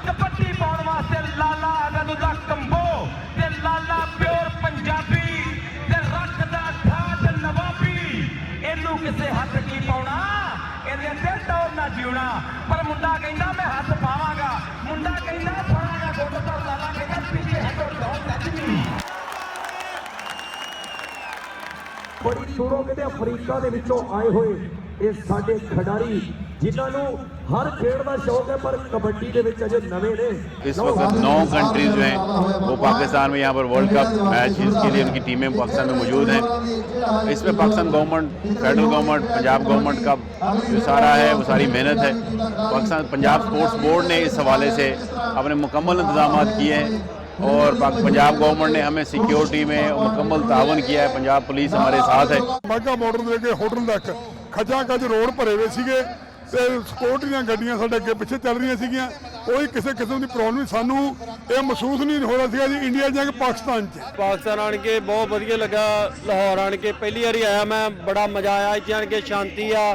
कबड्डी पाउण वास्ते लाला अगनू दा कंबो ते लाला प्योर पंजाबी ते रखदा ठाठ नवाबी इनू किसे हथ की पाउणा इहदे ते टौर ना जीवना पर मुंडा कहंदा मैं हथ पावांगा मुंडा कहंदा फड़ांगा गुੱਟ तो लाला कहंदा पीछे हटो दौड़ तजनी बड़ी दूरों किते अफ्रीका दे विचों आए हुए ये साडे खिडारी जिन्हां नूं हर खेल का शौक है पर कबड्डी दे विच अजे नवे ने। इस वक्त 9 कंट्रीज जो हैं वो पाकिस्तान में यहाँ पर वर्ल्ड कप मैच के लिए उनकी टीमें पाकिस्तान में मौजूद हैं। इसमें Pakistan government, federal government, Punjab government का जो सारा है वो सारी मेहनत है। पाकिस्तान पंजाब स्पोर्ट्स बोर्ड ने इस हवाले से अपने मुकम्मल इंतजाम किए हैं और पंजाब गवर्नमेंट ने हमें सिक्योरिटी में मुकम्मल तावन किया है। पंजाब पुलिस हमारे साथ है। बाघा बॉर्डर लेके होटल तक खजा खज रोड भरे हुए सीगे ते सिक्योरिटी ਦੀਆਂ ਗੱਡੀਆਂ ਸਾਡੇ ਅੱਗੇ ਪਿੱਛੇ ਚੱਲ ਰਹੀਆਂ ਸੀਗੀਆਂ। ਕੋਈ ਕਿਸੇ ਕਿਸਮ ਦੀ ਪ੍ਰੋਬਲਮ ਸਾਨੂੰ ਇਹ ਮਹਿਸੂਸ ਨਹੀਂ ਹੋ ਰਿਹਾ ਸੀਗਾ ਜੀ ਇੰਡੀਆ ਜਾਂ ਪਾਕਿਸਤਾਨ 'ਚ। पाकिस्तान आन के बहुत ਵਧੀਆ लगा। लाहौर आन के पहली बारी आया मैं, बड़ा मजा आया। इतने आन के शांति आ,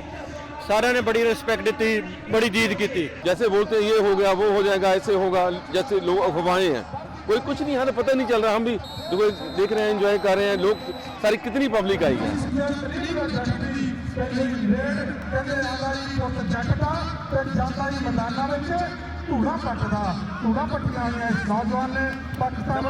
सारे ने बड़ी रिस्पेक्ट दी, बड़ी दीद की। जैसे बोलते ये हो गया वो हो जाएगा ऐसे होगा, जैसे लोग अफवाहें हैं, कोई कुछ नहीं, हमें पता नहीं चल रहा। हम भी देखो देख रहे हैं, एंजॉय कर रहे हैं। लोग सारी कितनी पब्लिक आई है। ਧੂੜਾ ਪੱਟੀਆਂ ਆਈਆਂ ਇਸ ਨੌਜਵਾਨ ਨੇ ਪਾਕਿਸਤਾਨ